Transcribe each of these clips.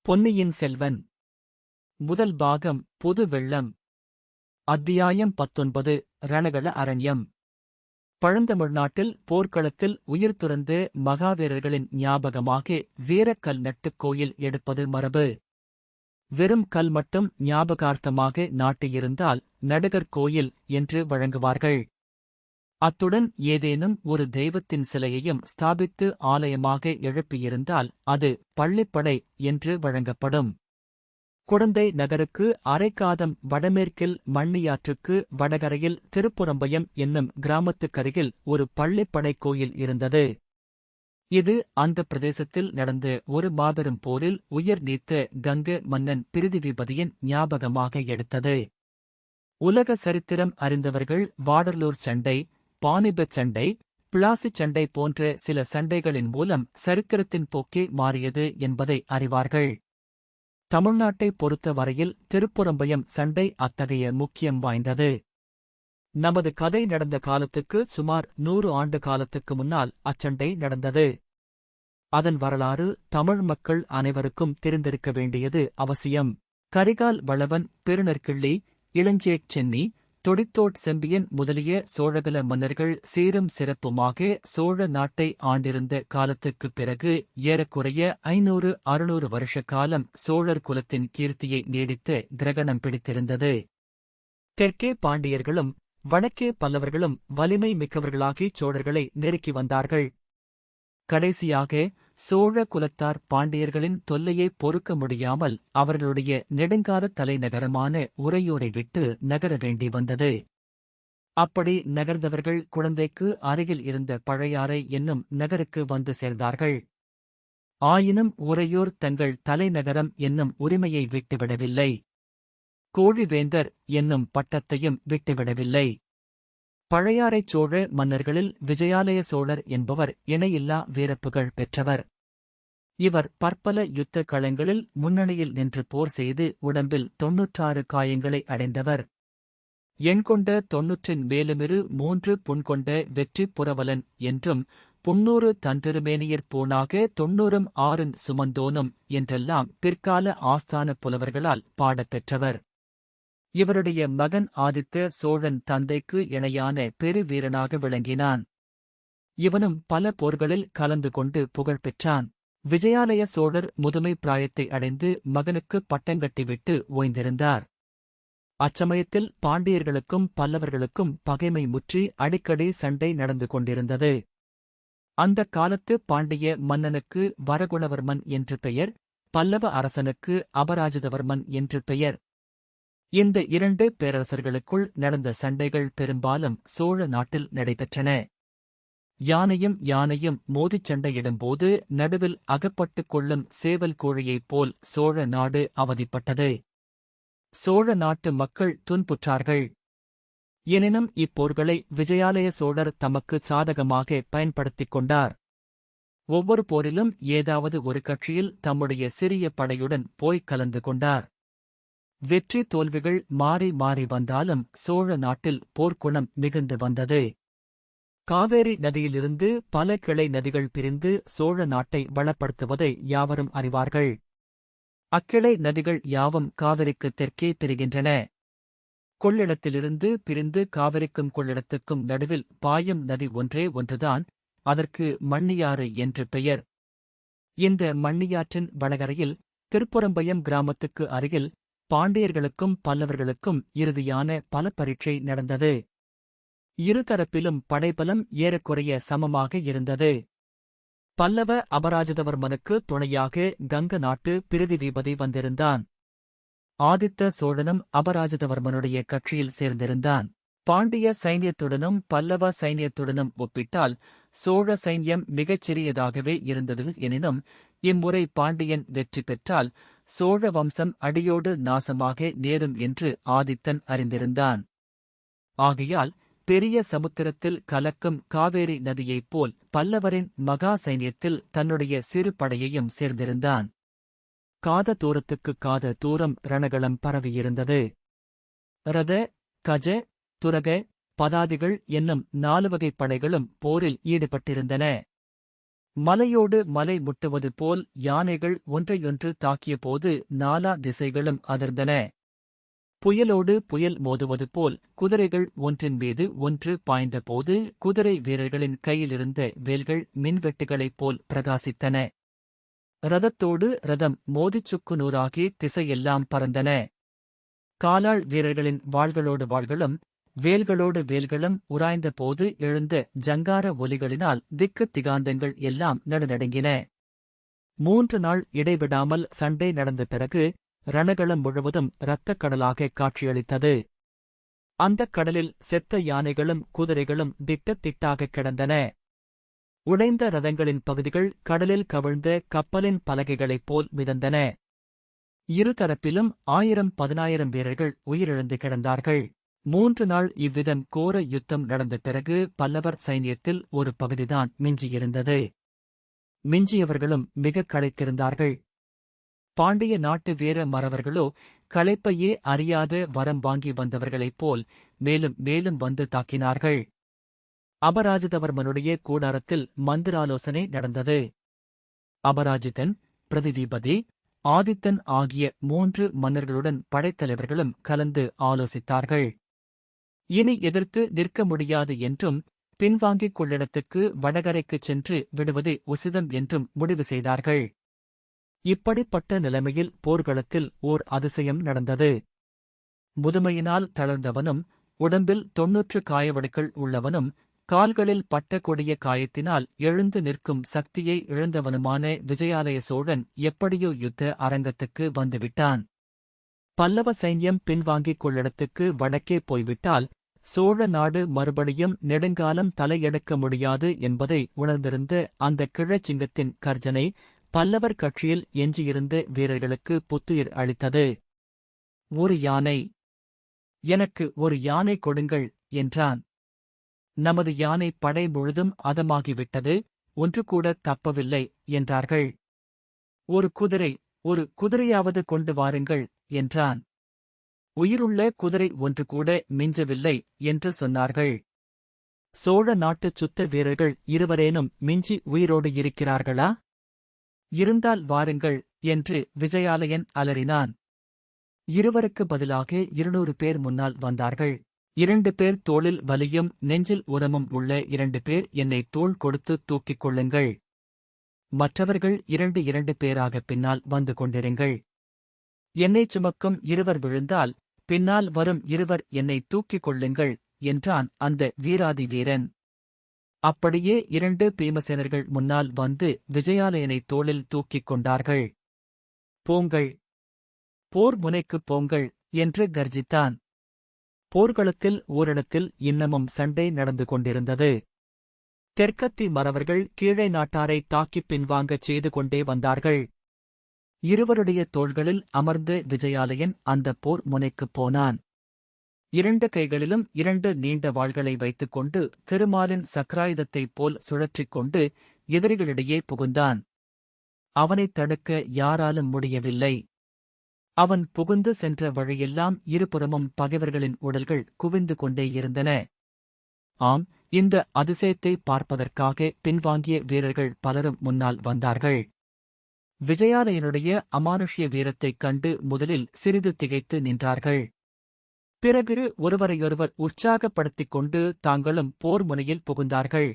பொன்னியின் செல்வன் முதல் பாகம் புது வெள்ளம். அத்தியாயம் 19. ரணகள அரண்யம். பழந்தமிழ்நாட்டில் போர்க்களத்தில் உயிர் துறந்த மகாவீரர்களின் ஞாபகமாக வீரக்கல் நட்டுக் கோயில் எடுப்பது மரபு. வெறும் கல் மட்டும் ஞாபகார்த்தமாக நாட்டியிருந்தால் நடுகர் கோயில் என்று வழங்குவார்கள். அத்துடன் ஏதேனும் ஒரு தெய்வத்தின் சிலையையும் ஸ்தாபித்து ஆலயமாக எழுப்பியிருந்தால் அது பள்ளிப்படை என்று வழங்கப்படும். குடந்தை நகருக்கு அரைக்காதம் வடமேற்கில் மண்ணியாற்றுக்கு வடகரையில் திருப்புறம்பயம் என்னும் கிராமத்துக்கருகில் ஒரு பள்ளிப்படை கோயில் இருந்தது. இது அந்த பிரதேசத்தில் நடந்த ஒரு மாபெரும் போரில் உயிர் நீத்த கங்க மன்னன் பிரிதிவிபதியின் ஞாபகமாக எடுத்தது. உலக சரித்திரம் அறிந்தவர்கள் வாடர்லூர் சண்டை, பானிபத் சண்டை, பிளாசிச் சண்டை போன்ற சில சண்டைகளின் மூலம் சரித்திரத்தின் போக்கே மாறியது என்பதை அறிவார்கள். தமிழ்நாட்டை பொறுத்த வரையில் திருப்புறம்பயம் சண்டை அத்தகைய முக்கியம் வாய்ந்தது. நமது கதை நடந்த காலத்துக்கு சுமார் 100 ஆண்டு காலத்துக்கு முன்னால் அச்சண்டை நடந்தது. அதன் வரலாறு தமிழ் மக்கள் அனைவருக்கும் தெரிந்திருக்க வேண்டியது அவசியம். கரிகால் வளவன், பெருநற்கிள்ளி, இளஞ்சேட் சென்னி, தொடித்தோட் செம்பியன் முதலிய சோழகுல மன்னர்கள் சீரும் சிறப்புமாக சோழ நாட்டை ஆண்டிருந்த காலத்துக்குப் பிறகு ஏறக்குறைய 500-600 வருஷ காலம் சோழர் குலத்தின் கீர்த்தியை நீடித்த கிரகணம் பிடித்திருந்தது. தெற்கே பாண்டியர்களும் வடக்கே பல்லவர்களும் வலிமை மிக்கவர்களாகிச் சோழர்களை நெருக்கி வந்தார்கள். கடைசியாக சோழ குலத்தார் பாண்டியர்களின் தொல்லையை பொறுக்க முடியாமல் அவர்களுடைய நெடுங்கால தலைநகரமான உறையூரை விட்டு நகர வேண்டி வந்தது. அப்படி நகர்ந்தவர்கள் குடந்தைக்கு அருகில் இருந்த பழையாறை என்னும் நகருக்கு வந்து சேர்ந்தார்கள். ஆயினும் உறையூர் தங்கள் தலைநகரம் என்னும் உரிமையை விட்டுவிடவில்லை. கோழிவேந்தர் என்னும் பட்டத்தையும் விட்டுவிடவில்லை. பழையாறைச் சோழ மன்னர்களில் விஜயாலய சோழர் என்பவர் இணையில்லா வீரப்புகழ் பெற்றவர். இவர் பற்பல யுத்த களங்களில் முன்னணியில் நின்று போர் செய்து உடம்பில் 96 காயங்களை அடைந்தவர். எண்கொண்ட 90 மேலுமிரு 3 புண்கொண்ட வெற்றி புரவலன் என்றும் 90 தந்திருமேனியர் பூணாக 90 ஆறுன் சுமந்தோனும் என்றெல்லாம் பிற்கால ஆஸ்தான புலவர்களால் பாடப்பெற்றவர். இவருடைய மகன் ஆதித்த சோழன் தந்தைக்கு இணையான பெருவீரனாக விளங்கினான். இவனும் பல போர்களில் கலந்து கொண்டு புகழ் பெற்றான். விஜயாலய சோழர் முதுமை பிராயத்தை அடைந்து மகனுக்கு பட்டங்கட்டிவிட்டு ஓய்ந்திருந்தார். அச்சமயத்தில் பாண்டியர்களுக்கும் பல்லவர்களுக்கும் பகைமை முற்றி அடிக்கடி சண்டை நடந்து கொண்டிருந்தது. அந்த காலத்து பாண்டிய மன்னனுக்கு வரகுணவர்மன் என்று பெயர், பல்லவ அரசனுக்கு அபராஜிதவர்மன் என்று பெயர். இந்த 2 பேரரசர்களுக்குள் நடந்த சண்டைகள் பெரும்பாலும் சோழ நாட்டில் நடைபெற்றன. யானையும் மோதிச் சண்டையிடும்போது நடுவில் அகப்பட்டுக் கொள்ளும் சேவல் கோழியைப் போல் சோழ நாடு அவதிப்பட்டது. சோழ நாட்டு மக்கள் துன்புற்றார்கள். எனினும் இப்போர்களை விஜயாலய சோழர் தமக்கு சாதகமாக பயன்படுத்திக் கொண்டார். ஒவ்வொரு போரிலும் ஏதாவது ஒரு கட்சியில் தம்முடைய சிறிய படையுடன் போய்க் கலந்து கொண்டார். வெற்றி தோல்விகள் மாறி மாறி வந்தாலும் சோழ நாட்டில் போர்க்குணம் மிகுந்து வந்தது. காவேரி நதியிலிருந்து பல கிளை நதிகள் பிரிந்து சோழ நாட்டை வளப்படுத்துவதை யாவரும் அறிவார்கள். அக்கிளை நதிகள் யாவும் காவிரிக்கு தெற்கே பிரிகின்றன. கொள்ளிடத்திலிருந்து பிரிந்து காவிரிக்கும் கொள்ளிடத்துக்கும் நடுவில் பாயும் நதி ஒன்றே ஒன்றுதான். அதற்கு மண்ணியாறு என்று பெயர். இந்த மண்ணியாற்றின் வடகரையில் திருப்புறம்பயம் கிராமத்துக்கு அருகில் பாண்டியர்களுக்கும் பல்லவர்களுக்கும் இறுதியான பல பரீட்சை நடந்தது. இருதரப்பிலும் படைபலம் ஏறக்குறைய சமமாக இருந்தது. பல்லவ அபராஜிதவர்மனுக்கு துணையாக கங்க நாட்டு பிரிதிவிபதி வந்திருந்தான். ஆதித்த சோழனும் அபராஜிதவர்மனுடைய கட்சியில் சேர்ந்திருந்தான். பாண்டிய சைன்யத்துடனும் பல்லவ சைன்யத்துடனும் ஒப்பிட்டால் சோழ சைன்யம் மிகச் சிறியதாகவே இருந்தது. எனினும் இம்முறை பாண்டியன் வெற்றி பெற்றால் சோழ வம்சம் அடியோடு நாசமாக நேரும் என்று ஆதித்தன் அறிந்திருந்தான். ஆகையால் பெரிய சமுத்திரத்தில் கலக்கும் காவேரி நதியைப் போல் பல்லவரின் மகா சைன்யத்தில் தன்னுடைய சிறு படையையும் சேர்ந்திருந்தான். காத தூரத்துக்குக் காத தூரம் ரணகளம் பரவியிருந்தது. ரத, கஜ, துரக, பதாதிகள் என்னும் 4 வகைப் படைகளும் போரில் ஈடுபட்டிருந்தன. மலையோடு மலை முட்டுவது போல் யானைகள் ஒன்றையொன்று தாக்கியபோது நாலா திசைகளும் அதிர்ந்தன. புயலோடு புயல் மோதுவது போல் குதிரைகள் ஒன்றின் மீது ஒன்று பாய்ந்தபோது குதிரை வீரர்களின் கையிலிருந்த வேல்கள் மின்வெட்டுகளைப் போல் பிரகாசித்தன. ரதத்தோடு ரதம் மோதிச் சுக்குநூறாகி திசையெல்லாம் பறந்தன. காலாள் வீரர்களின் வாள்களோடு வாள்களும் வேல்களோடு வேல்களும் உராய்ந்தபோது எழுந்த ஜங்கார ஒலிகளினால் திக்கு திகாந்தங்கள் எல்லாம் நடுநடுங்கின. 3 நாள் இடைவிடாமல் சண்டை நடந்த பிறகு ரணகளம் முழுவதும் இரத்தக் கடலாக காட்சியளித்தது. அந்தக் கடலில் செத்த யானைகளும் குதிரைகளும் திட்டத்திட்டாகக் கிடந்தன. உடைந்த ரதங்களின் பகுதிகள் கடலில் கவிழ்ந்த கப்பலின் பலகைகளைப் போல் மிதந்தன. இருதரப்பிலும் 1000-10,000 வீரர்கள் உயிரிழந்து கிடந்தார்கள். 3 நாள் இவ்விதம் கோர யுத்தம் நடந்த பிறகு பல்லவர் சைன்யத்தில் ஒரு பகுதிதான் மிஞ்சியிருந்தது. மிஞ்சியவர்களும் மிகக் களைத்திருந்தார்கள். பாண்டிய நாட்டு வீர மறவர்களோ களைப்பையே அறியாத வரம் வாங்கி வந்தவர்களைப் போல் மேலும் மேலும் வந்து தாக்கினார்கள். அபராஜிதவர்மனுடைய கூடாரத்தில் மந்திராலோசனை நடந்தது. அபராஜிதன், பிரதிதீபதி, ஆதித்தன் ஆகிய 3 மன்னர்களுடன் படைத்தலைவர்களும் கலந்து ஆலோசித்தார்கள். இனி எதிர்த்து நிற்க முடியாது என்றும் பின்வாங்கிக் கொள்ளிடத்துக்கு வடகரைக்குச் சென்று விடுவதே உசிதம் என்றும் முடிவு செய்தார்கள். இப்படிப்பட்ட நிலைமையில் போர்க்களத்தில் ஓர் அதிசயம் நடந்தது. முதுமையினால் தளர்ந்தவனும் உடம்பில் 90 காயவடுக்கள் உள்ளவனும் கால்களில் பட்ட கொடிய காயத்தினால் எழுந்து நிற்கும் சக்தியை இழந்தவனுமான விஜயாலய சோழன் எப்படியோ யுத்த அரங்கத்துக்கு வந்துவிட்டான். பல்லவ சைன்யம் பின்வாங்கிக் கொள்ளிடத்துக்கு வடக்கே போய்விட்டால் சோழ நாடு மறுபடியும் நெடுங்காலம் தலையெடுக்க முடியாது என்பதை உணர்ந்திருந்த அந்த கிழச்சிங்கத்தின் கர்ஜனை பல்லவர் கட்சியில் எஞ்சியிருந்த வீரர்களுக்கு புத்துயிர் அளித்தது. ஒரு யானை, எனக்கு ஒரு யானை கொடுங்கள் என்றான். நமது யானை படை முழுதும் அதமாகிவிட்டது, ஒன்று கூட தப்பவில்லை என்றார்கள். ஒரு குதிரையாவது கொண்டு வாருங்கள் என்றான். உயிருள்ள குதிரை ஒன்று கூட மிஞ்சவில்லை என்று சொன்னார்கள். சோழ நாட்டுச் சுத்த வீரர்கள் இருவரேனும் மிஞ்சி உயிரோடு இருக்கிறார்களா? இருந்தால் வாருங்கள் என்று விஜயாலயன் அலறினான். இருவருக்கு பதிலாக 200 பேர் முன்னால் வந்தார்கள். 2 பேர் தோளில் வலியும் நெஞ்சில் உரமும் உள்ள 2 பேர் என்னை தோள் கொடுத்து தூக்கிக் கொள்ளுங்கள். மற்றவர்கள் 2 பேராக பின்னால் வந்து கொண்டிருங்கள். என்னைச் சுமக்கும் 2 விழுந்தால் பின்னால் வரும் 2 என்னை தூக்கிக் கொள்ளுங்கள் என்றான் அந்த வீராதி வீரன். அப்படியே 2 பீமசேனர்கள் முன்னால் வந்து விஜயாலயனை தோளில் தூக்கிக் கொண்டார்கள். போங்கள், போர் முனைக்குப் போங்கள் என்று கர்ஜித்தான். போர்க்களத்தில் ஓரிடத்தில் இன்னமும் சண்டை நடந்து கொண்டிருந்தது. தெற்கத்தி மறவர்கள் கீழே நாட்டாரை தாக்கிப் பின்வாங்கச் செய்து கொண்டே வந்தார்கள். இருவருடைய தோள்களில் அமர்ந்து விஜயாலயன் அந்த போர் முனைக்குப் போனான். 2 கைகளிலும் 2 நீண்ட வாள்களை வைத்துக்கொண்டு திருமாலின் சக்கராயுதத்தைப் போல் சுழற்றிக் கொண்டு எதிரிகளிடையே புகுந்தான். அவனைத் தடுக்க யாராலும் முடியவில்லை. அவன் புகுந்து சென்ற வழியெல்லாம் இருபுறமும் பகைவர்களின் உடல்கள் குவிந்து கொண்டே இருந்தன. ஆம், இந்த அதிசயத்தை பார்ப்பதற்காக பின்வாங்கிய வீரர்கள் பலரும் முன்னால் வந்தார்கள். விஜயாலயனுடைய அமானுஷ்ய வீரத்தைக் கண்டு முதலில் சிறிது திகைத்து நின்றார்கள். பிறகு ஒருவரையொருவர் உற்சாகப்படுத்திக் கொண்டு தாங்களும் போர் முனையில் புகுந்தார்கள்.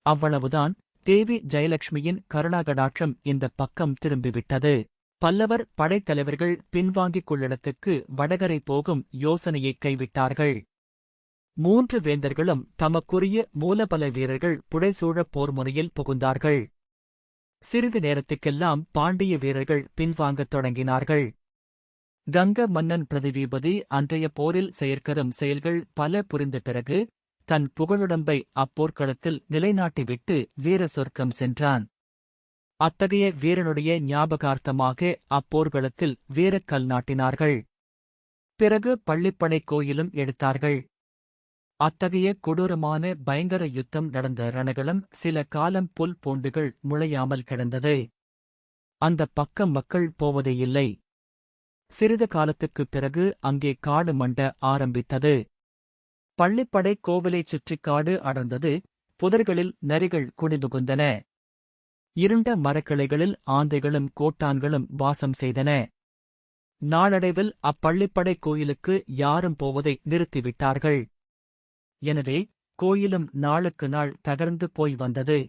அவ்வளவுதான், தேவி ஜெயலட்சுமியின் கருணாகடாட்சம் இந்தப் பக்கம் திரும்பிவிட்டது. பல்லவர் படைத்தலைவர்கள் பின்வாங்கிக் கொள்ளிடத்துக்கு வடகரை போகும் யோசனையைக் கைவிட்டார்கள். 3 வேந்தர்களும் தமக்குரிய மூலபல வீரர்கள் புடைசூழப் போர் முனையில் புகுந்தார்கள். சிறிது நேரத்துக்கெல்லாம் பாண்டிய வீரர்கள் பின்வாங்கத் தொடங்கினார்கள். கங்க மன்னன் பிரதிவீபதி அன்றைய போரில் செயற்கரும் செயல்கள் பல புரிந்த பிறகு தன் புகழுடம்பை அப்போர்க்களத்தில் நிலைநாட்டிவிட்டு வீர சொர்க்கம் சென்றான். அத்தகைய வீரனுடைய ஞாபகார்த்தமாக அப்போர்க்களத்தில் வீரக்கல் நாட்டினார்கள். பிறகு பள்ளிப்படைக் கோயிலும் எடுத்தார்கள். அத்தகைய கொடூரமான பயங்கர யுத்தம் நடந்த ரணகளம் சில காலம் புல் பூண்டுகள் முளையாமல் கிடந்தது. அந்தப் பக்கம் மக்கள் போவதேயில்லை. சிறிது காலத்துக்குப் பிறகு அங்கே காடு மண்ட ஆரம்பித்தது. பள்ளிப்படைக் கோவிலைச் சுற்றிக் காடு அடர்ந்தது. புதர்களில் நரிகள் குடிபுகுந்தன. இருண்ட மரக்கிளைகளில் ஆந்தைகளும் கோட்டான்களும் வாசம் செய்தன. நாளடைவில் அப்பள்ளிப்படை கோயிலுக்கு யாரும் போவதை நிறுத்திவிட்டார்கள். எனவே கோயிலும் நாளுக்கு நாள் தகர்ந்து போய் வந்தது.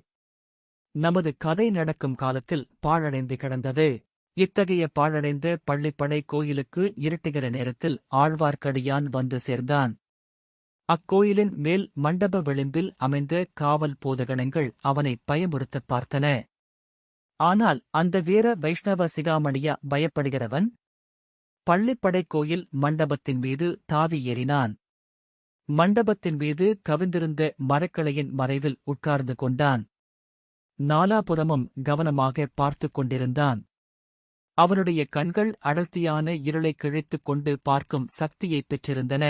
நமது கதை நடக்கும் காலத்தில் பாழடைந்து கிடந்தது. இத்தகைய பாழடைந்த பள்ளிப்படை கோயிலுக்கு இருட்டுகிற நேரத்தில் ஆழ்வார்க்கடியான் வந்து சேர்ந்தான். அக்கோயிலின் மேல் மண்டப விளிம்பில் அமைந்த காவல் போதகணங்கள் அவனை பயமுறுத்தப் பார்த்தன. ஆனால் அந்த வீர வைஷ்ணவ சிகாமணியா பயப்படுகிறவன் பள்ளிப்படை கோயில் மண்டபத்தின் மீது தாவி ஏறினான். மண்டபத்தின் மீது கவிந்திருந்த மரக்கிளையின் மறைவில் உட்கார்ந்து கொண்டான். நாலாபுறமும் கவனமாக பார்த்துக் கொண்டிருந்தான். அவனுடைய கண்கள் அடர்த்தியான இருளை கிழித்துக் கொண்டு பார்க்கும் சக்தியைப் பெற்றிருந்தன.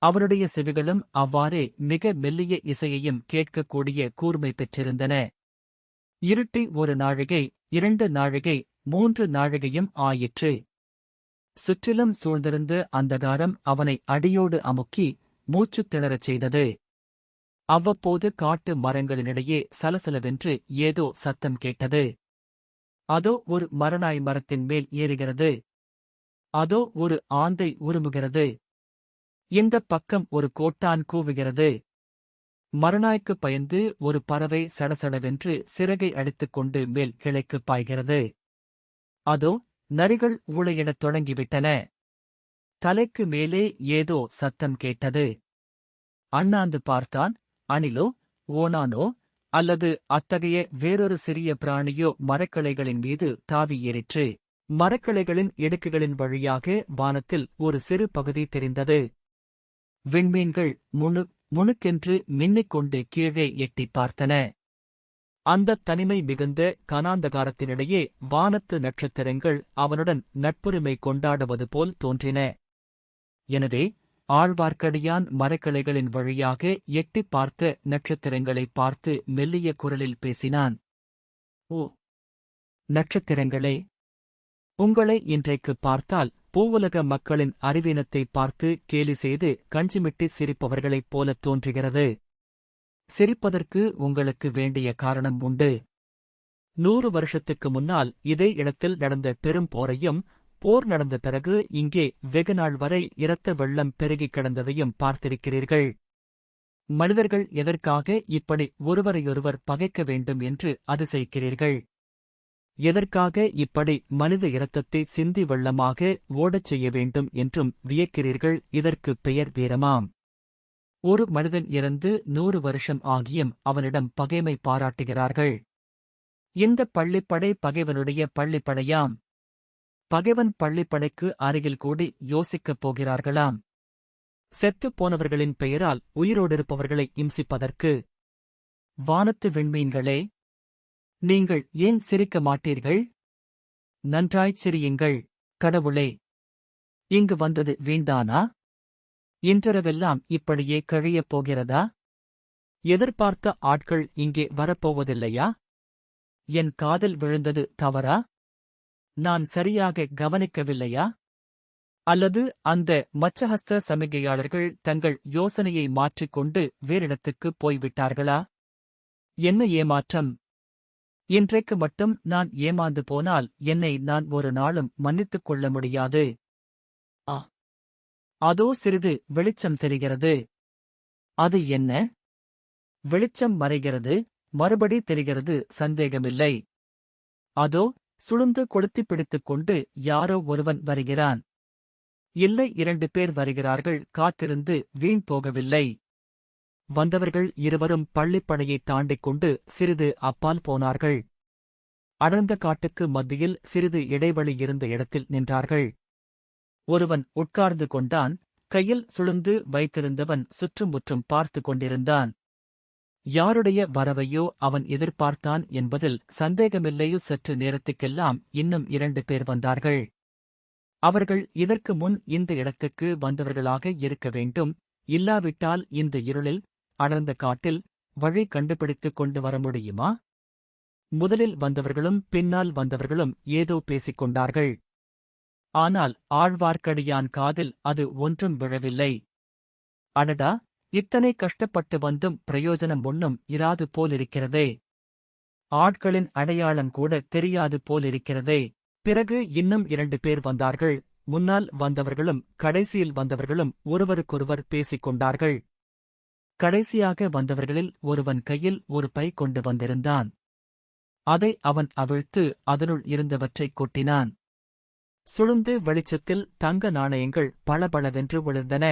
அவனுடைய செவிகளும் அவ்வாறே மிக மெல்லிய இசையையும் கேட்கக்கூடிய கூர்மை பெற்றிருந்தன. இருட்டி 1 நாழிகை, 2 நாழிகை, 3 நாழிகையும் ஆயிற்று. சுற்றிலும் சூழ்ந்திருந்த அந்தகாரம் அவனை அடியோடு அமுக்கி மூச்சுத் திணறச் செய்தது. அவ்வப்போது காட்டு மரங்களினிடையே சலசலவென்று ஏதோ சத்தம் கேட்டது. அதோ ஒரு மரநாய் மரத்தின் மேல் ஏறுகிறது. அதோ ஒரு ஆந்தை உருமுகிறது. இந்தப் பக்கம் ஒரு கோட்டான் கூவுகிறது. மரநாய்க்குப் பயந்து ஒரு பறவை சடசடவென்று சிறகை அடித்துக் கொண்டு மேல் கிளைக்குப் பாய்கிறது. அதோ நரிகள் ஊளையிடத் தொடங்கிவிட்டன. தலைக்கு மேலே ஏதோ சத்தம் கேட்டது. அண்ணாந்து பார்த்தான். அணிலோ ஓணானோ அல்லது அத்தகைய வேறொரு சிறிய பிராணியோ மரக்கிளைகளின் மீது தாவி ஏறிற்று. மரக்கிளைகளின் இடுக்குகளின் வழியாக வானத்தில் ஒரு சிறு பகுதி தெரிந்தது. விண்மீன்கள் முணுக்கென்று மின்னிக் கொண்டு கீழே எட்டிப் பார்த்தன. அந்தத் தனிமை மிகுந்த கனாந்தகாரத்தினிடையே வானத்து நட்சத்திரங்கள் அவனுடன் நட்புரிமை கொண்டாடுவது போல் தோன்றின. எனவே ஆழ்வார்க்கடியான் மரக்கிளைகளின் வழியாக எட்டிப் பார்த்த நட்சத்திரங்களைப் பார்த்து மெல்லிய குரலில் பேசினான். ஓ நட்சத்திரங்களே, உங்களை இன்றைக்கு பார்த்தால் பூவுலக மக்களின் அறிவீனத்தை பார்த்து கேலி செய்து கஞ்சிமிட்டு சிரிப்பவர்களைப் போலத் தோன்றுகிறது. சிரிப்பதற்கு உங்களுக்கு வேண்டிய காரணம் உண்டு. 100 வருஷத்துக்கு முன்னால் இதே இடத்தில் நடந்த பெரும் போரையும், போர் நடந்த பிறகு இங்கே வெகுநாள் வரை இரத்த வெள்ளம் பெருகிக் கிடந்ததையும் பார்த்திருக்கிறீர்கள். மனிதர்கள் எதற்காக இப்படி ஒருவரையொருவர் பகைக்க வேண்டும் என்று அதிசயிக்கிறீர்கள். எதற்காக இப்படி மனித இரத்தத்தை சிந்தி வெள்ளமாக ஓடச் செய்ய வேண்டும் என்றும் வியக்கிறீர்கள். இதற்குப் பெயர் வீரமாம். ஒரு மனிதன் இறந்து 100 வருஷம் ஆகியும் அவனிடம் பகைமை பாராட்டுகிறார்கள். இந்த பள்ளிப்படை பகைவனுடைய பள்ளிப்படையாம். பகைவன் பள்ளிப்படைக்கு அருகில் கூடி யோசிக்கப் போகிறார்களாம். செத்துப் போனவர்களின் பெயரால் உயிரோடிருப்பவர்களை இம்சிப்பதற்கு. வானத்து விண்மீன்களே, நீங்கள் ஏன் சிரிக்க மாட்டீர்கள்? நன்றாய்ச் சிரியுங்கள். கடவுளே, இங்கு வந்தது வீண்தானா? இன்றிரவெல்லாம் இப்படியே கழியப் போகிறதா? எதிர்பார்த்த ஆட்கள் இங்கே வரப்போவதில்லையா? என் காதில் விழுந்தது தவறா? நான் சரியாக கவனிக்கவில்லையா? அல்லது அந்த மச்சஹஸ்த சமிகையாளர்கள் தங்கள் யோசனையை மாற்றிக்கொண்டு வேறிடத்துக்குப் போய்விட்டார்களா? என்ன ஏமாற்றம்! இன்றைக்கு மட்டும் நான் ஏமாந்து போனால் என்னை நான் ஒரு நாளும் மன்னித்துக் கொள்ள முடியாது. அதோ சிறிது வெளிச்சம் தெரிகிறது. அது என்ன? வெளிச்சம் மறைகிறது, மறுபடி தெரிகிறது, சந்தேகமில்லை. அதோ சுளுந்து கொளுத்திப் பிடித்துக் கொண்டு யாரோ ஒருவன் வருகிறான். இல்லை, 2 பேர் வருகிறார்கள். காத்திருந்து வீண் போகவில்லை. வந்தவர்கள் இருவரும் பள்ளிப்படையைத் தாண்டிக் கொண்டு சிறிது அப்பால் போனார்கள். அடர்ந்த காட்டுக்கு மத்தியில் சிறிது இடைவெளி இருந்த இடத்தில் நின்றார்கள். ஒருவன் உட்கார்ந்து கொண்டான். கையில் சுளுந்து வைத்திருந்தவன் சுற்றுமுற்றும் பார்த்து கொண்டிருந்தான். யாருடைய வரவையோ அவன் எதிர்பார்த்தான் என்பதில் சந்தேகமில்லையோ. சற்று நேரத்துக்கெல்லாம் இன்னும் 2 பேர் வந்தார்கள். அவர்கள் இதற்கு முன் இந்த இடத்துக்கு வந்தவர்களாக இருக்க வேண்டும். இல்லாவிட்டால் இந்த இருளில், அடர்ந்த காட்டில் வழி கண்டுபிடித்துக் கொண்டு வர முடியுமா? முதலில் வந்தவர்களும் பின்னால் வந்தவர்களும் ஏதோ பேசிக் கொண்டார்கள். ஆனால் ஆழ்வார்க்கடியான் காதில் அது ஒன்றும் விழவில்லை. அடடா, இத்தனை கஷ்டப்பட்டு வந்தும் பிரயோஜனம் ஒன்றும் இராது போலிருக்கிறதே. ஆட்களின் அடையாளம் கூட தெரியாது போலிருக்கிறதே. பிறகு இன்னும் 2 பேர் வந்தார்கள். முன்னால் வந்தவர்களும் கடைசியில் வந்தவர்களும் ஒருவருக்கொருவர் பேசிக் கொண்டார்கள். கடைசியாக வந்தவர்களில் ஒருவன் கையில் ஒரு பை கொண்டு வந்திருந்தான். அதை அவன் அவிழ்த்து அதனுள் இருந்தவற்றைக் கொட்டினான். சுளுந்து வெளிச்சத்தில் தங்க நாணயங்கள் பளபளவென்று விழுந்தன.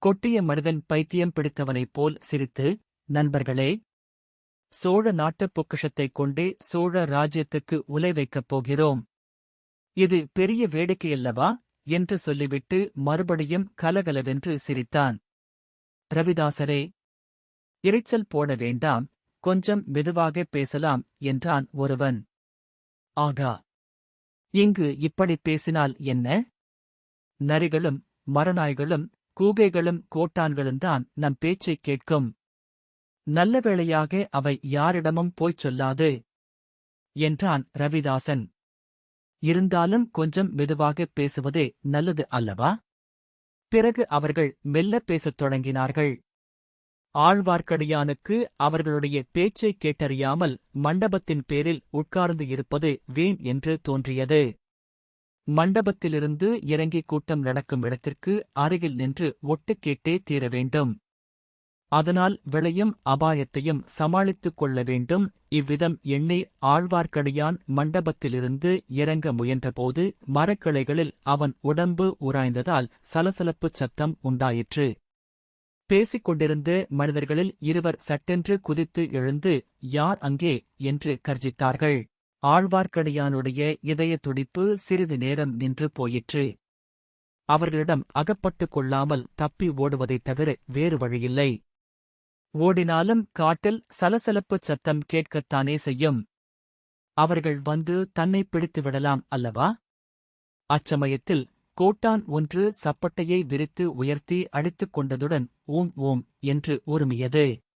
கொட்டிய மனிதன் பைத்தியம் பிடித்தவனைப் போல் சிரித்து, நண்பர்களே, சோழ நாட்டுப் பொக்கிஷத்தைக் கொண்டே சோழ ராஜ்யத்துக்கு உலை வைக்கப் போகிறோம். இது பெரிய வேடிக்கையல்லவா என்று சொல்லிவிட்டு மறுபடியும் கலகலவென்று சிரித்தான். ரவிதாசரே, இரைச்சல் போட வேண்டாம், கொஞ்சம் மெதுவாகப் பேசலாம் என்றான் ஒருவன். ஆகா, இங்கு இப்படிப் பேசினால் என்ன? நரிகளும் மரநாய்களும் கூகைகளும் கோட்டான்களும்தான் நம் பேச்சைக் கேட்கும். நல்ல வேளையாக அவை யாரிடமும் போய்ச் சொல்லாது என்றான் ரவிதாசன். இருந்தாலும் கொஞ்சம் மெதுவாகப் பேசுவதே நல்லது அல்லவா? பிறகு அவர்கள் மெல்லப் பேசத் தொடங்கினார்கள். ஆழ்வார்க்கடியானுக்கு அவர்களுடைய பேச்சைக் கேட்டறியாமல் மண்டபத்தின் பேரில் உட்கார்ந்து இருப்பது வீண் என்று தோன்றியது. மண்டபத்திலிருந்து இறங்கி கூட்டம் நடக்கும் இடத்திற்கு அருகில் நின்று ஒட்டு கேட்டே தீர வேண்டும். அதனால் விளையும் அபாயத்தையும் சமாளித்துக் கொள்ள வேண்டும். இவ்விதம் எண்ணி ஆழ்வார்க்கடியான் மண்டபத்திலிருந்து இறங்க முயன்றபோது மரக்கிளைகளில் அவன் உடம்பு உராய்ந்ததால் சலசலப்புச் சத்தம் உண்டாயிற்று. பேசிக் கொண்டிருந்த மனிதர்களில் இருவர் சட்டென்று குதித்து எழுந்து, யார் அங்கே என்று கர்ஜித்தார்கள். ஆழ்வார்க்கடியானுடைய இதய துடிப்பு சிறிது நேரம் நின்று போயிற்று. அவர்களிடம் அகப்பட்டுக் கொள்ளாமல் தப்பி ஓடுவதைத் தவிர வேறு வழியில்லை. ஓடினாலும் காட்டில் சலசலப்புச் சத்தம் கேட்கத்தானே செய்யும். அவர்கள் வந்து தன்னை பிடித்துவிடலாம் அல்லவா? அச்சமயத்தில் கோட்டான் ஒன்று சப்பட்டையை விரித்து உயர்த்தி அடித்துக் கொண்டதுடன் ஊம் ஊம் என்று உறுமியது.